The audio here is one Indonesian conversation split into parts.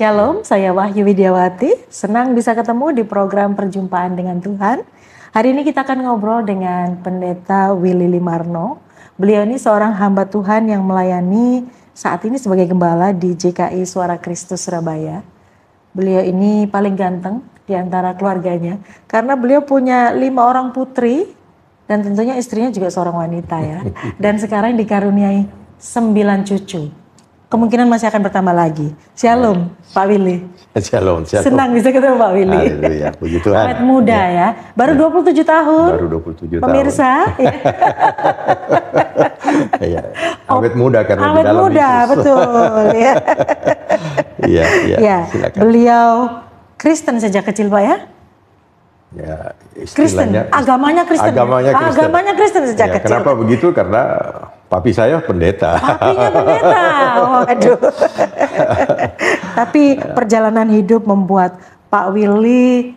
Shalom, saya Wahyu Widiawati. Senang bisa ketemu di program Perjumpaan dengan Tuhan. Hari ini kita akan ngobrol dengan Pendeta Willy Limarno. Beliau ini seorang hamba Tuhan yang melayani saat ini sebagai gembala di JKI Suara Kristus Surabaya. Beliau ini paling ganteng di antara keluarganya karena beliau punya 5 orang putri dan tentunya istrinya juga seorang wanita ya. Dan sekarang dikaruniai 9 cucu. Kemungkinan masih akan bertambah lagi. Shalom, Pak Willy. Shalom, shalom. Senang bisa ketemu Pak Willy. Haleluya, puji Tuhan. Awet muda ya. Baru 27 tahun. Baru 27 tahun. Pemirsa. Ya. Awet muda karena awet di dalam muda, Yesus. betul. Ya. Iya, silakan. Beliau Kristen sejak kecil Pak ya? Ya, Kristen, agamanya Kristen. Agamanya Kristen. Agamanya Kristen sejak kecil. Kenapa begitu? Karena papi saya pendeta. Papinya pendeta. Waduh. Tapi perjalanan hidup membuat Pak Willy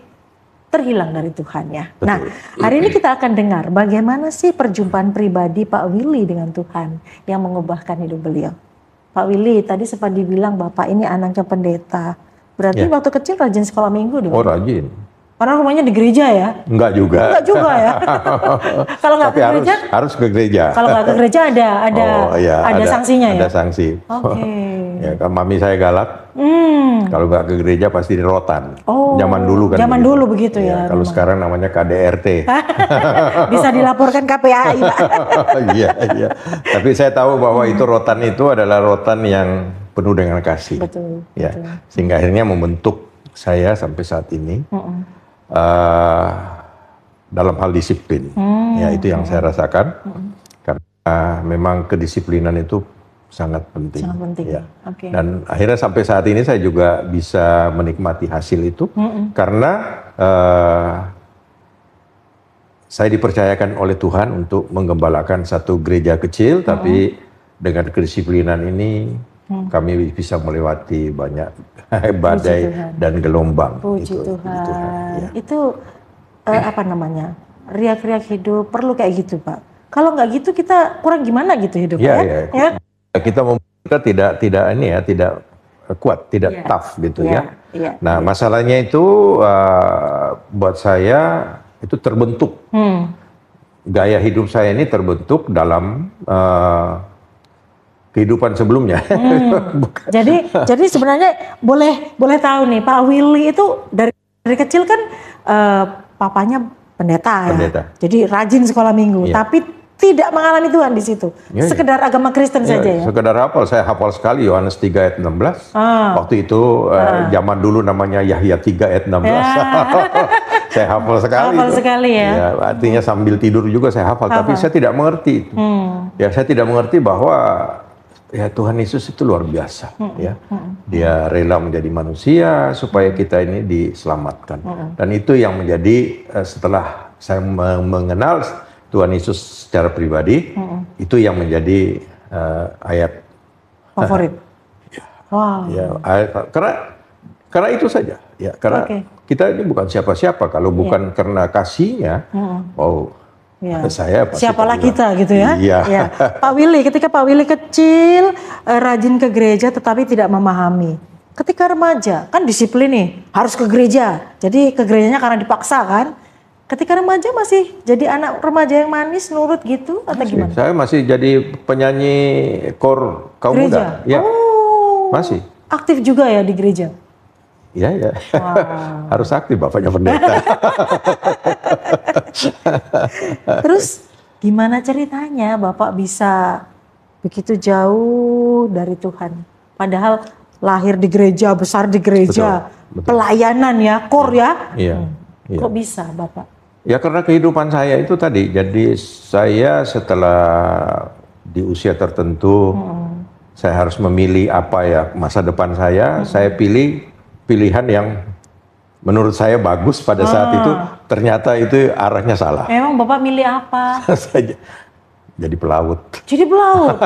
terhilang dari Tuhan ya. Betul. Nah, hari ini kita akan dengar bagaimana sih perjumpaan pribadi Pak Willy dengan Tuhan yang mengubahkan hidup beliau. Pak Willy, tadi sempat dibilang Bapak ini anaknya pendeta. Berarti waktu kecil rajin sekolah minggu dong? Oh, rajin. Karena rumahnya di gereja ya? Enggak juga. Enggak juga ya? Kalau nggak ke gereja? harus ke gereja. Kalau nggak ke gereja ada sanksinya ya? Ada sanksi. Oke. Ya, kan mami saya galak. Kalau nggak ke gereja pasti dirotan. Oh, zaman dulu kan. Zaman dulu begitu ya. Kalau sekarang namanya KDRT. Bisa dilaporkan KPAI, Pak. Iya. Tapi saya tahu bahwa itu rotan itu adalah rotan yang penuh dengan kasih. Betul. Ya. Betul. Sehingga akhirnya membentuk saya sampai saat ini. Dalam hal disiplin, ya itu yang saya rasakan, karena memang kedisiplinan itu sangat penting. Sangat penting. Ya. Okay. Dan akhirnya sampai saat ini saya juga bisa menikmati hasil itu, karena saya dipercayakan oleh Tuhan untuk menggembalakan satu gereja kecil, tapi dengan kedisiplinan ini kami bisa melewati banyak badai dan gelombang. Puji Tuhan. Ya. Itu apa namanya? Riak-riak hidup perlu kayak gitu, Pak. Kalau nggak gitu kita kurang gimana gitu hidup ya? Kita tidak kuat, tidak tough gitu ya. Nah, masalahnya itu buat saya itu terbentuk. Gaya hidup saya ini terbentuk dalam kehidupan sebelumnya. Jadi sebenarnya boleh tahu nih Pak Willy itu dari kecil kan papanya pendeta ya. Jadi rajin sekolah minggu, tapi tidak mengalami Tuhan di situ. Sekedar agama Kristen saja ya. Sekedar hafal, saya hafal sekali Yohanes 3 ayat 16. Waktu itu zaman dulu namanya Yahya 3 ayat 16. Saya hafal sekali. Hafal sekali ya. Artinya sambil tidur juga saya hafal, tapi saya tidak mengerti itu. Ya, saya tidak mengerti bahwa ya Tuhan Yesus itu luar biasa, ya. Dia rela menjadi manusia supaya kita ini diselamatkan. Dan itu yang menjadi setelah saya mengenal Tuhan Yesus secara pribadi, itu yang menjadi ayat favorit. Wow. Ya, karena itu saja, ya. Karena kita ini bukan siapa-siapa kalau bukan karena kasihnya. Saya siapalah kita gitu ya. Iya. Pak Willy, ketika Pak Willy kecil rajin ke gereja tetapi tidak memahami. Ketika remaja kan disiplin nih, harus ke gereja. Jadi ke gerejanya karena dipaksa kan. Ketika remaja masih jadi anak remaja yang manis nurut gitu atau gimana? Saya masih jadi penyanyi kor kaum muda. Ya. Masih. Aktif juga ya di gereja. Iya. Wow. Harus aktif bapaknya pendeta. Terus gimana ceritanya Bapak bisa begitu jauh dari Tuhan? Padahal lahir di gereja, besar di gereja, betul. Pelayanan ya, kor ya. Iya. Kok bisa Bapak? Ya karena kehidupan saya itu tadi. Jadi saya setelah di usia tertentu, saya harus memilih apa ya masa depan saya. Saya pilih pilihan yang menurut saya bagus pada saat itu, ternyata itu arahnya salah. Emang Bapak milih apa? Saya jadi pelaut. Jadi pelaut?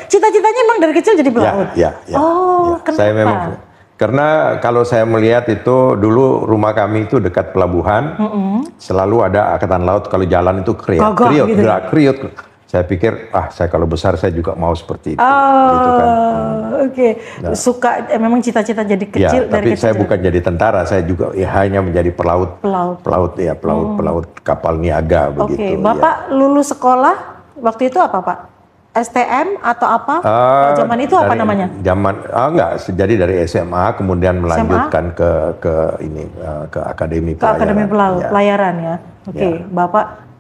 Cita-citanya emang dari kecil jadi pelaut? Ya. Kenapa? Saya memang, karena kalau saya melihat itu, dulu rumah kami itu dekat pelabuhan, selalu ada angkatan laut, kalau jalan itu kriot. Saya pikir, saya kalau besar saya juga mau seperti itu. Oh, gitu kan. Oke. Nah. Suka, memang cita-cita jadi kecil Ya, dari tapi kecil. saya bukan jadi tentara, saya juga hanya menjadi pelaut. Pelaut kapal niaga begitu. Oke, Bapak lulus sekolah waktu itu apa, Pak? STM atau apa? Zaman itu apa namanya? Enggak, jadi dari SMA kemudian melanjutkan ke akademi pelayaran. Ke akademi pelayaran ya. Oke, Bapak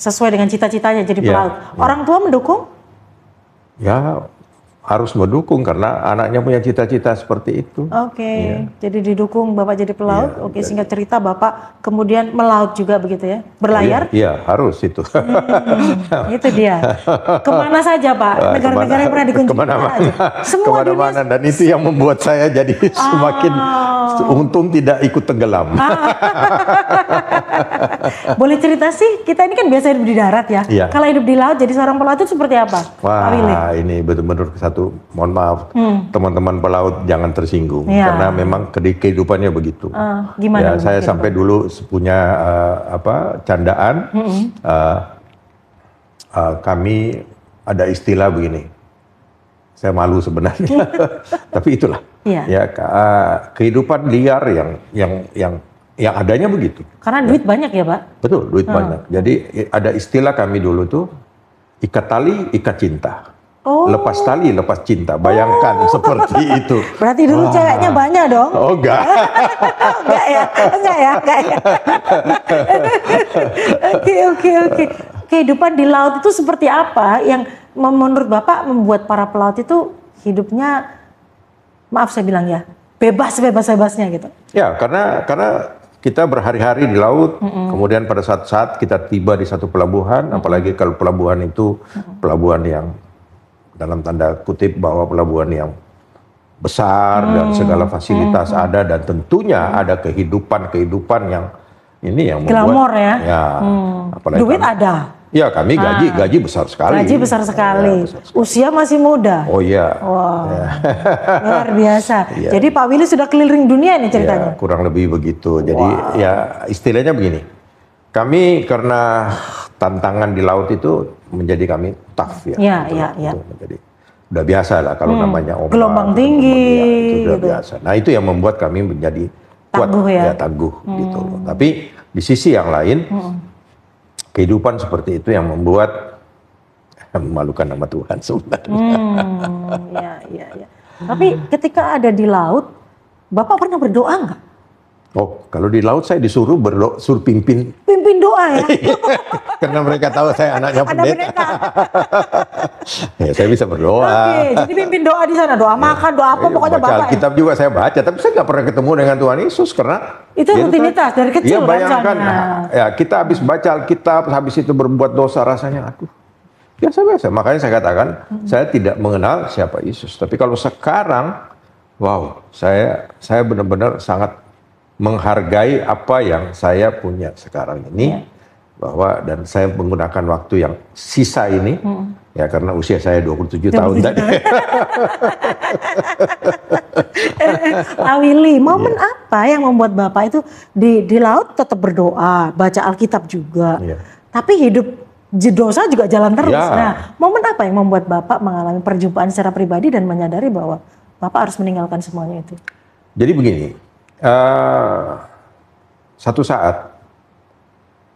sesuai dengan cita-citanya jadi pelaut. Orang tua mendukung? Ya, harus mendukung karena anaknya punya cita-cita seperti itu. Oke, jadi didukung Bapak jadi pelaut. Oke, singkat cerita Bapak kemudian melaut juga begitu ya? Berlayar? Iya, harus itu. Itu dia. Kemana saja Pak? Negara-negara yang pernah dikunjungi? Kemana-mana. Dan itu yang membuat saya jadi semakin untung tidak ikut tenggelam. Boleh cerita sih, kita ini kan biasa hidup di darat ya. Kalau hidup di laut jadi seorang pelaut itu seperti apa? Wah, ini betul-betul mohon maaf, teman-teman pelaut jangan tersinggung karena memang kehidupannya begitu. Gimana? Saya sampai dulu punya candaan, kami ada istilah begini. Saya malu sebenarnya, tapi itulah. Ya, kehidupan liar yang adanya begitu. Karena duit banyak ya, Pak? Betul, duit banyak. Jadi ada istilah kami dulu tuh, ikat tali, ikat cinta. Lepas tali, lepas cinta. Bayangkan seperti itu. Berarti dulu ceweknya banyak dong? Oh, enggak. Enggak ya. Oke. Kehidupan di laut itu seperti apa yang menurut Bapak membuat para pelaut itu hidupnya, maaf saya bilang ya, bebas-bebasnya gitu? Ya, karena kita berhari-hari di laut, kemudian pada saat kita tiba di satu pelabuhan, apalagi kalau pelabuhan itu pelabuhan yang dalam tanda kutip bahwa pelabuhan yang besar dan segala fasilitas ada dan tentunya ada kehidupan yang membuat glamor ya. Apalagi duit ada. Ya, kami gaji besar sekali. Gaji besar sekali. Usia masih muda. Oh iya. Wow. Luar biasa. Jadi Pak Willy sudah keliling dunia nih ceritanya. Ya, kurang lebih begitu. Jadi ya istilahnya begini. Kami karena tantangan di laut itu menjadi kami tough ya. Iya. Jadi udah biasa lah kalau namanya ombak. Gelombang tinggi. Itu udah biasa. Nah, itu yang membuat kami menjadi kuat, tangguh gitu. Tapi di sisi yang lain kehidupan seperti itu yang membuat memalukan nama Tuhan sebenarnya. Iya. Tapi ketika ada di laut, Bapak pernah berdoa nggak? Oh, kalau di laut saya disuruh pimpin doa ya? Karena mereka tahu saya anaknya pendeta. Ya, saya bisa berdoa. Oke, jadi pimpin doa di sana, doa makan, doa apa, pokoknya Bapak. Alkitab juga saya baca, tapi saya nggak pernah ketemu dengan Tuhan Yesus karena itu rutinitas dari kecil. Iya, bayangkan. Ya, kita habis baca Alkitab, habis itu berbuat dosa, rasanya aduh. Biasa-biasa. Makanya saya katakan, saya tidak mengenal siapa Yesus. Tapi kalau sekarang, wow, saya benar-benar sangat menghargai apa yang saya punya sekarang ini, dan saya menggunakan waktu yang sisa ini, ya karena usia saya 27 tahun tadi. Pak Willy, momen apa yang membuat Bapak itu di laut tetap berdoa, baca Alkitab juga, tapi hidup dosa juga jalan terus. Nah, momen apa yang membuat Bapak mengalami perjumpaan secara pribadi dan menyadari bahwa Bapak harus meninggalkan semuanya itu? Jadi begini. Satu saat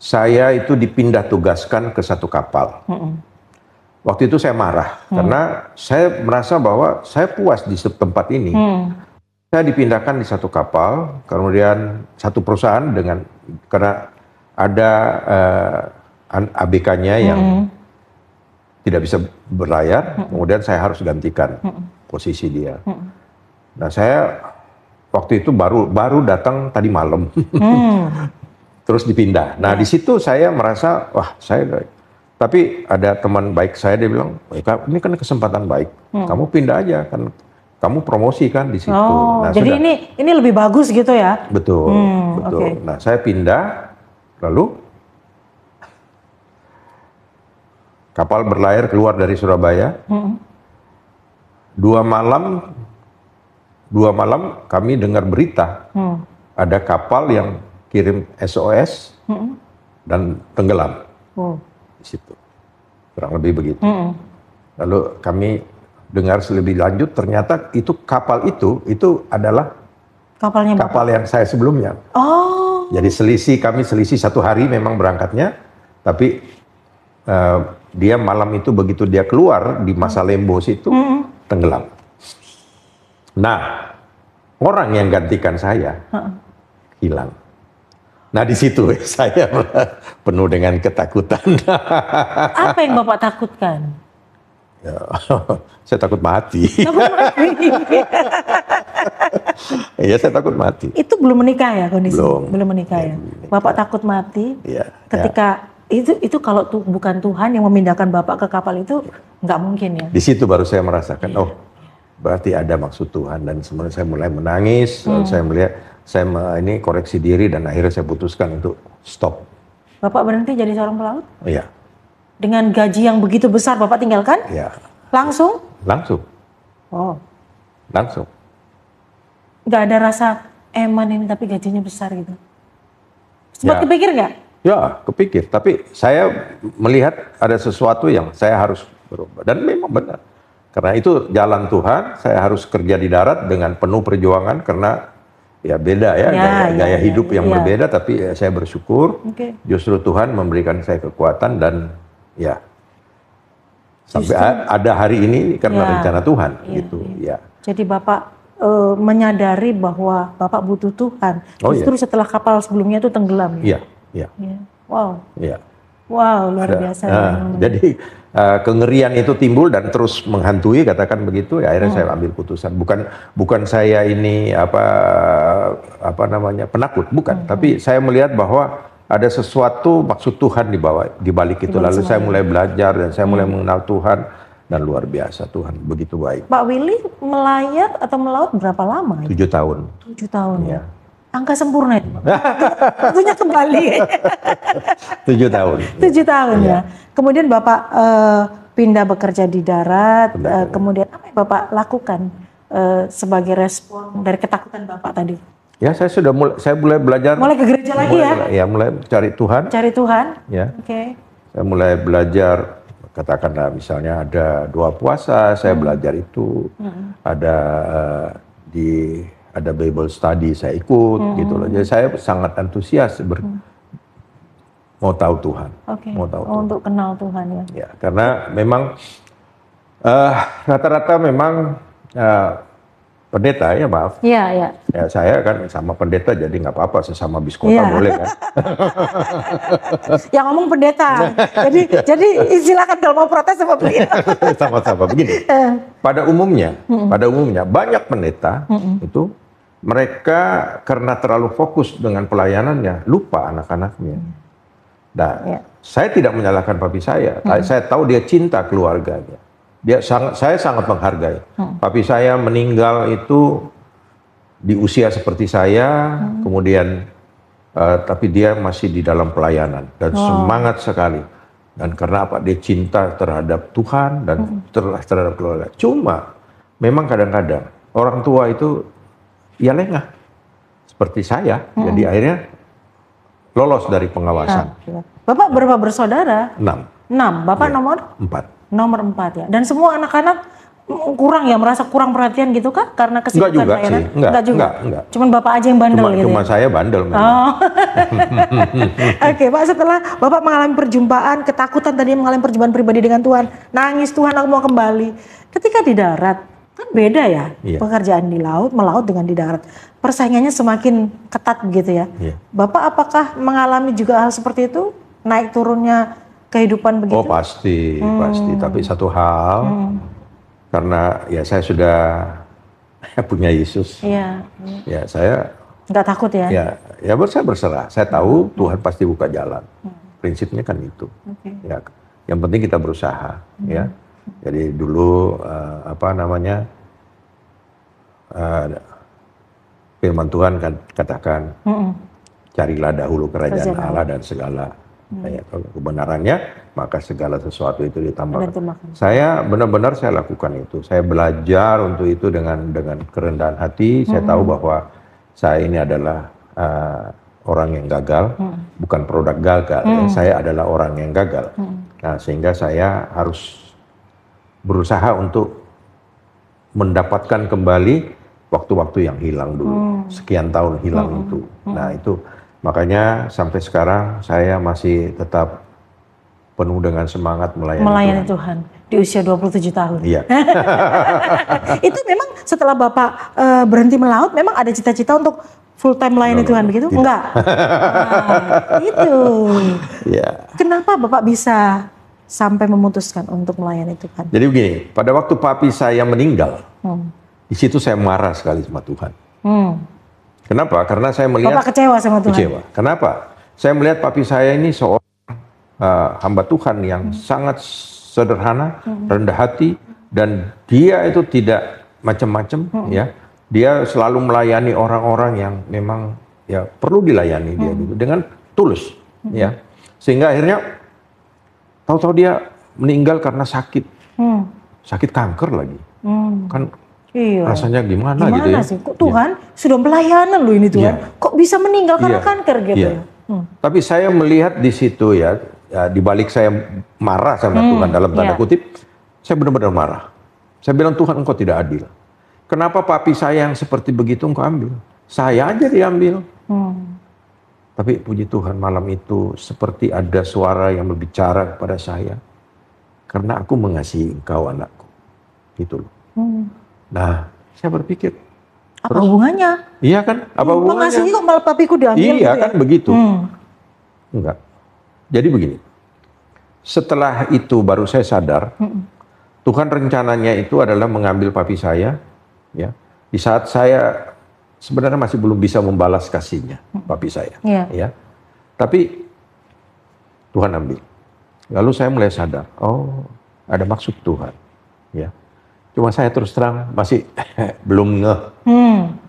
saya itu dipindah tugaskan ke satu kapal. Waktu itu saya marah karena saya merasa bahwa saya puas di tempat ini. Saya dipindahkan di satu kapal, kemudian satu perusahaan karena ada ABK-nya yang tidak bisa berlayar, kemudian saya harus gantikan posisi dia. Nah, saya waktu itu baru datang tadi malam, terus dipindah. Nah, di situ saya merasa, tapi ada teman baik saya, dia bilang, ini kan kesempatan baik, kamu pindah aja, kan kamu promosi kan di situ. Nah, jadi ini lebih bagus gitu ya? Betul. Okay. Nah, saya pindah, lalu kapal berlayar keluar dari Surabaya. 2 malam kami dengar berita ada kapal yang kirim SOS dan tenggelam di situ. kurang lebih begitu. Lalu kami dengar lebih lanjut, ternyata itu kapal itu adalah Kapalnya kapal yang saya sebelumnya. Oh. Jadi kami selisih 1 hari memang berangkatnya, tapi dia malam itu begitu dia keluar di masa Lembos itu tenggelam. Nah, orang yang gantikan saya hilang. Nah di situ saya penuh dengan ketakutan. Apa yang Bapak takutkan? Ya, saya takut mati. Takut mati. Iya, saya takut mati. Itu belum menikah ya kondisi? Belum menikah ya. Bapak takut mati. Iya. Ketika itu kalau bukan Tuhan yang memindahkan Bapak ke kapal itu nggak mungkin ya. Di situ baru saya merasakan, oh berarti ada maksud Tuhan, dan sebenarnya saya mulai menangis. Lalu saya melihat ini koreksi diri, dan akhirnya saya putuskan untuk stop. Bapak berhenti jadi seorang pelaut? Iya. Dengan gaji yang begitu besar Bapak tinggalkan? Iya. Langsung? Langsung. Oh. Langsung. Nggak ada rasa eman ini tapi gajinya besar gitu? Sempat Ya. kepikir nggak? Ya, kepikir. Tapi saya melihat ada sesuatu yang saya harus berubah. Dan memang benar. Karena itu jalan Tuhan, saya harus kerja di darat dengan penuh perjuangan, karena ya beda ya, gaya hidup yang berbeda, tapi ya, saya bersyukur justru Tuhan memberikan saya kekuatan, dan ya sampai ada hari ini karena rencana Tuhan gitu. Ya. Jadi Bapak menyadari bahwa Bapak butuh Tuhan. Justru setelah kapal sebelumnya itu tenggelam. Iya, iya. Wow. Iya. Wow, luar biasa. Jadi kengerian itu timbul dan terus menghantui, katakan begitu. Ya, akhirnya saya ambil putusan. Bukan saya ini apa namanya penakut, bukan. Tapi saya melihat bahwa ada sesuatu maksud Tuhan di balik itu. Lalu saya mulai belajar dan saya mulai mengenal Tuhan, dan luar biasa Tuhan begitu baik. Pak Willy melayar atau melaut berapa lama? 7 tahun. 7 tahun ya. Angka sempurna itu. Tentunya kembali. 7 tahun. 7 tahun ya. Kemudian Bapak pindah bekerja di darat. Kemudian apa yang Bapak lakukan sebagai respon dari ketakutan Bapak tadi? Ya, saya mulai belajar. Mulai ke gereja lagi ya? Ya, mulai cari Tuhan. Cari Tuhan. Ya. Oke. Saya mulai belajar. Katakanlah misalnya ada 2 puasa, saya belajar itu. Ada Bible study, saya ikut gitu loh. Jadi saya sangat antusias mau tahu Tuhan. Mau tahu Tuhan. Untuk kenal Tuhan ya. Ya, karena memang rata-rata memang pendeta ya, maaf. Iya, iya. Ya, saya kan sama pendeta, jadi nggak apa-apa, sesama biskota boleh kan. Yang ngomong pendeta. jadi silakan kalau mau protes sama beliau. Sama-sama begini. Pada umumnya banyak pendeta itu mereka karena terlalu fokus dengan pelayanannya lupa anak-anaknya. Nah, saya tidak menyalahkan papi saya. Saya tahu dia cinta keluarganya. Saya sangat menghargai. Papi saya meninggal itu di usia seperti saya, kemudian tapi dia masih di dalam pelayanan dan semangat sekali. Dan karena apa? Dia cinta terhadap Tuhan dan terhadap keluarga. Cuma memang kadang-kadang orang tua itu ya lengah seperti saya. Jadi akhirnya lolos dari pengawasan. Bapak berapa bersaudara? 6. Bapak nomor? 4. Nomor 4 ya. Dan semua anak-anak kurang ya, merasa kurang perhatian gitu kah? Karena kesibukan Enggak juga pelayanan? sih. Enggak juga. Cuman Bapak aja yang bandel gitu. Cuma saya bandel memang. Oke, Pak, setelah Bapak mengalami perjumpaan, ketakutan tadi, mengalami perjumpaan pribadi dengan Tuhan, nangis, Tuhan aku mau kembali. Ketika di darat, kan beda ya, pekerjaan di laut, melaut dengan di darat. Persaingannya semakin ketat begitu ya. Bapak apakah mengalami juga hal seperti itu? Naik turunnya kehidupan begitu? Oh pasti. Tapi satu hal, karena ya saya sudah punya Yesus. Ya saya nggak takut ya? Ya saya berserah. Saya tahu Tuhan pasti buka jalan. Prinsipnya kan itu. Ya, yang penting kita berusaha. Ya. Jadi dulu firman Tuhan kan katakan, carilah dahulu kerajaan Allah dan segala kebenarannya, maka segala sesuatu itu ditambahkan. Saya benar-benar saya lakukan itu. Saya belajar untuk itu dengan kerendahan hati. Saya tahu bahwa saya ini adalah orang yang gagal, bukan produk gagal. Ya. Saya adalah orang yang gagal. Nah, sehingga saya harus berusaha untuk mendapatkan kembali waktu-waktu yang hilang dulu. Sekian tahun hilang itu. Nah, itu makanya sampai sekarang saya masih tetap penuh dengan semangat melayani Tuhan. Di usia 27 tahun. Iya. Itu memang setelah Bapak berhenti melaut, memang ada cita-cita untuk full time melayani Tuhan begitu? Tidak. Enggak. Nah, itu. Ya. Kenapa Bapak bisa sampai memutuskan untuk melayani Tuhan? Jadi begini, pada waktu papi saya meninggal, di situ saya marah sekali sama Tuhan. Kenapa? Karena saya melihat Bapak kecewa sama Tuhan. Kecewa. Kenapa? Saya melihat papi saya ini seorang hamba Tuhan yang sangat sederhana, rendah hati, dan dia itu tidak macam-macam, ya. Dia selalu melayani orang-orang yang memang ya perlu dilayani dia gitu dengan tulus, ya. Sehingga akhirnya tahu-tahu dia meninggal karena sakit, sakit kanker lagi, kan. Iya. Rasanya gimana gitu ya? Sih? Kok Tuhan sudah pelayanan loh ini Tuhan, kok bisa meninggal karena kanker gitu ya? Tapi saya melihat di situ ya, di balik saya marah sama Tuhan dalam tanda kutip, saya benar-benar marah. Saya bilang, Tuhan, Engkau tidak adil. Kenapa papi saya yang seperti begitu Engkau ambil? Saya aja diambil. Tapi puji Tuhan, malam itu seperti ada suara yang berbicara kepada saya. Karena aku mengasihi Engkau, anakku. Gitu loh. Nah, saya berpikir, apa hubungannya? Iya kan? Apa hubungannya? Mengasihi kok malah papiku diambil iya gitu kan ya? Begitu. Enggak. Jadi begini. Setelah itu baru saya sadar, Tuhan rencananya itu adalah mengambil papi saya, ya. Di saat saya sebenarnya masih belum bisa membalas kasihnya, papi saya, ya. Tapi Tuhan ambil. Lalu saya mulai sadar, oh, ada maksud Tuhan, ya. Cuma saya terus terang masih belum ngeh.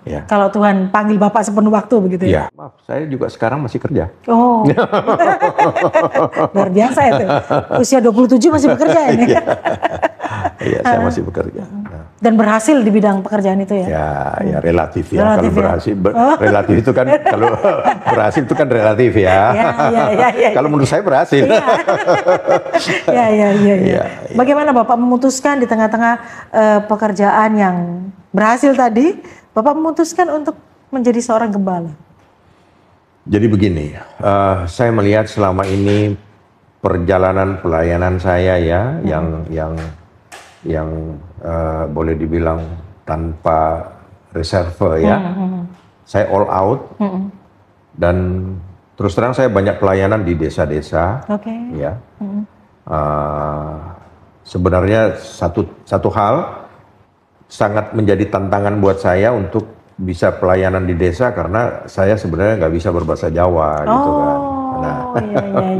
Ya. Kalau Tuhan panggil Bapak sepenuh waktu begitu ya? Iya. Maaf, saya juga sekarang masih kerja. Oh, luar biasa itu. Usia 27 masih bekerja ini. Iya, saya masih bekerja. Nah. Dan berhasil di bidang pekerjaan itu ya? Ya relatif ya. Relatif kalau berhasil, relatif itu kan kalau berhasil itu kan relatif ya. Iya. Kalau menurut saya berhasil. Iya. Bagaimana Bapak memutuskan di tengah-tengah pekerjaan yang berhasil tadi, Bapak memutuskan untuk menjadi seorang gembala? Jadi begini, saya melihat selama ini perjalanan pelayanan saya ya, yang boleh dibilang tanpa reserve ya. Saya all out dan terus terang saya banyak pelayanan di desa-desa. Ya. Sebenarnya satu hal sangat menjadi tantangan buat saya untuk bisa pelayanan di desa karena saya sebenarnya nggak bisa berbahasa Jawa gitu kan.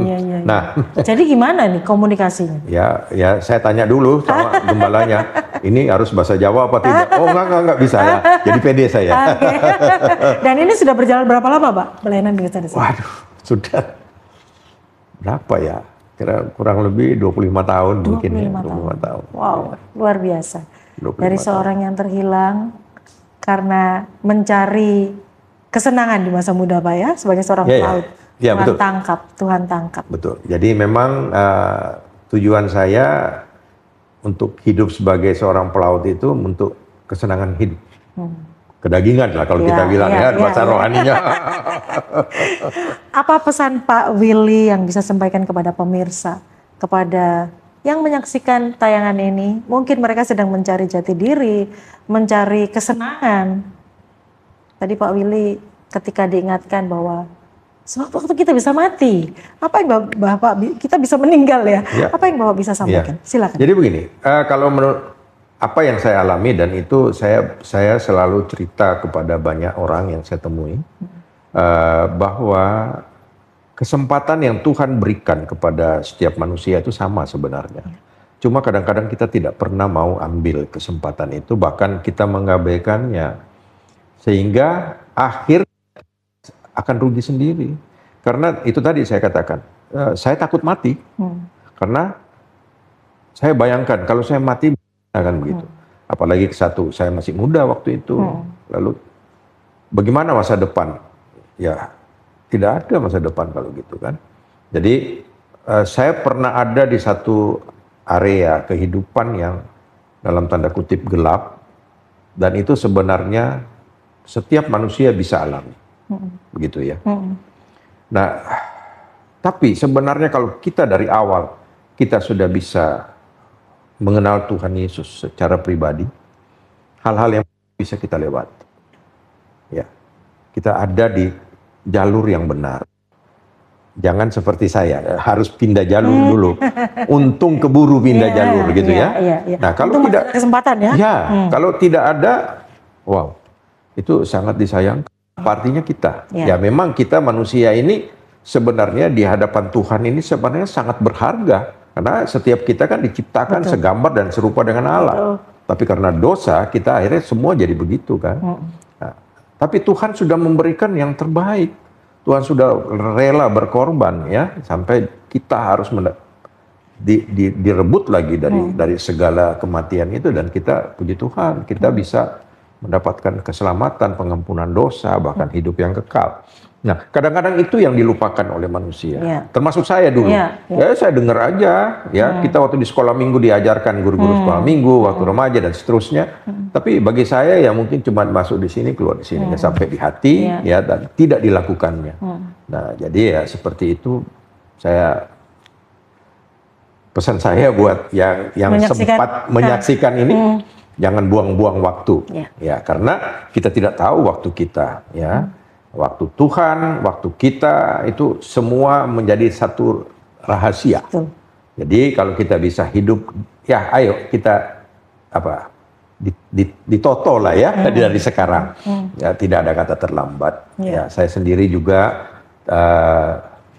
Iya. Nah, jadi gimana nih komunikasinya? Ya saya tanya dulu sama gembalanya, ini harus bahasa Jawa apa tidak? Oh enggak bisa ya. Jadi pede saya. Okay. Dan ini sudah berjalan berapa lama, Pak, pelayanan di desa-desa? Waduh, sudah berapa ya? Kurang lebih 25 tahun mungkin ya. 25 tahun. Wow, luar biasa. Dari seorang yang terhilang karena mencari kesenangan di masa muda, Pak ya, sebagai seorang pelaut. Ya, Tuhan tangkap. Betul. Jadi memang tujuan saya untuk hidup sebagai seorang pelaut itu untuk kesenangan hidup. Kedagingan lah kalau kita bilang bahasa rohaninya. Apa pesan Pak Willy yang bisa sampaikan kepada pemirsa, kepada yang menyaksikan tayangan ini? Mungkin mereka sedang mencari jati diri, mencari kesenangan. Tadi Pak Willy ketika diingatkan bahwa sebab waktu kita bisa mati, apa yang Bapak kita bisa meninggal ya? Apa yang Bapak bisa sampaikan? Silakan. Jadi begini, kalau menurut apa yang saya alami dan itu saya selalu cerita kepada banyak orang yang saya temui bahwa kesempatan yang Tuhan berikan kepada setiap manusia itu sama sebenarnya. Cuma kadang-kadang kita tidak pernah mau ambil kesempatan itu, bahkan kita mengabaikannya sehingga akhir akan rugi sendiri. Karena itu tadi saya katakan, saya takut mati. Karena saya bayangkan kalau saya mati akan begitu. Apalagi satu, saya masih muda waktu itu. Lalu bagaimana masa depan? Ya, tidak ada masa depan kalau gitu kan. Jadi saya pernah ada di satu area kehidupan yang dalam tanda kutip gelap, dan itu sebenarnya setiap manusia bisa alami, begitu ya. Nah, tapi sebenarnya kalau kita dari awal kita sudah bisa mengenal Tuhan Yesus secara pribadi, hal-hal yang bisa kita lewati. Ya, kita ada di jalur yang benar. Jangan seperti saya, harus pindah jalur dulu. Untung keburu pindah jalur gitu ya. Nah, kalau itu tidak kesempatan ya. Kalau tidak ada, wow, itu sangat disayangkan. Artinya kita, ya memang kita manusia ini sebenarnya di hadapan Tuhan ini sebenarnya sangat berharga. Karena setiap kita kan diciptakan segambar dan serupa dengan Allah. Tapi karena dosa, kita akhirnya semua jadi begitu kan. Nah, tapi Tuhan sudah memberikan yang terbaik. Tuhan sudah rela berkorban ya, sampai kita harus direbut lagi dari segala kematian itu, dan kita, puji Tuhan, kita bisa mendapatkan keselamatan, pengampunan dosa, bahkan hidup yang kekal. Nah, kadang-kadang itu yang dilupakan oleh manusia, termasuk saya dulu. Ya, saya dengar aja, ya kita waktu di sekolah minggu diajarkan guru-guru sekolah minggu, waktu remaja dan seterusnya. Tapi bagi saya ya mungkin cuma masuk di sini, keluar di sini, ya sampai di hati, ya, dan tidak dilakukannya. Nah, jadi ya seperti itu. Saya pesan saya buat yang sempat menyaksikan ini, jangan buang-buang waktu, ya, karena kita tidak tahu waktu kita, ya. Waktu Tuhan, waktu kita, itu semua menjadi satu rahasia. Jadi kalau kita bisa hidup, ya ayo kita ditoto lah ya dari sekarang. Ya, tidak ada kata terlambat. Ya, saya sendiri juga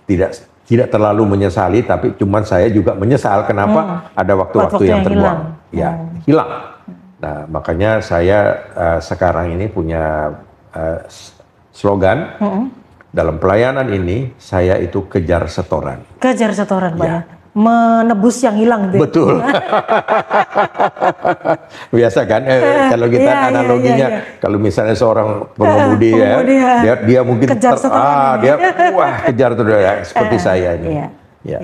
tidak terlalu menyesali, tapi cuman saya juga menyesal kenapa ada waktu-waktu yang terbuang, hilang. Nah, makanya saya sekarang ini punya slogan dalam pelayanan ini, saya itu kejar setoran. Kejar setoran, Pak ya. Menebus yang hilang. Betul. Biasa kan, kalau kita analoginya, kalau misalnya seorang pengemudi dia mungkin kejar dia kejar tuh ya, seperti saya ini.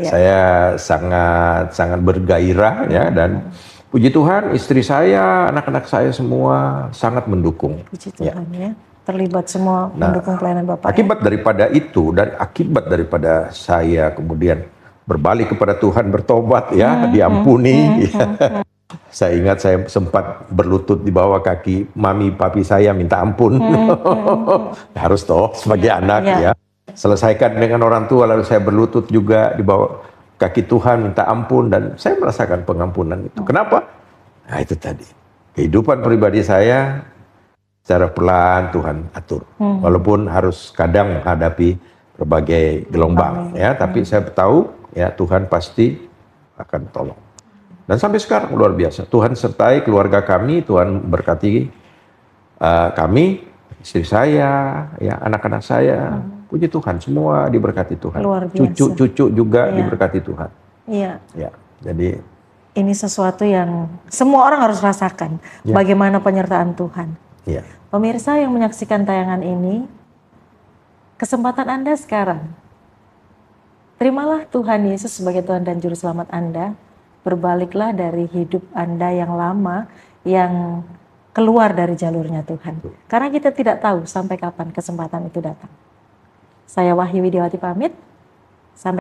Saya sangat bergairah ya, dan puji Tuhan istri saya, anak-anak saya semua sangat mendukung. Puji Tuhan ya. Terlibat semua mendukung pelayanan Bapak. Akibat daripada itu, dan akibat daripada saya kemudian berbalik kepada Tuhan, bertobat ya, diampuni. Saya ingat saya sempat berlutut di bawah kaki mami papi saya, minta ampun. Harus toh sebagai anak ya. Selesaikan dengan orang tua, lalu saya berlutut juga di bawah kaki Tuhan, minta ampun, dan saya merasakan pengampunan itu. Kenapa? Nah, itu tadi. Kehidupan pribadi saya secara pelan Tuhan atur, walaupun harus kadang menghadapi berbagai gelombang, ya. Tapi saya tahu, ya Tuhan pasti akan tolong. Dan sampai sekarang luar biasa. Tuhan sertai keluarga kami, Tuhan berkati kami, istri saya, ya anak-anak saya. Puji Tuhan, semua diberkati Tuhan. Cucu-cucu juga diberkati Tuhan. Iya. Ya, jadi ini sesuatu yang semua orang harus rasakan. Bagaimana penyertaan Tuhan. Iya. Pemirsa yang menyaksikan tayangan ini, kesempatan Anda sekarang. Terimalah Tuhan Yesus sebagai Tuhan dan Juru Selamat Anda. Berbaliklah dari hidup Anda yang lama, yang keluar dari jalurnya Tuhan. Karena kita tidak tahu sampai kapan kesempatan itu datang. Saya Wahyu Widiawati pamit. Sampai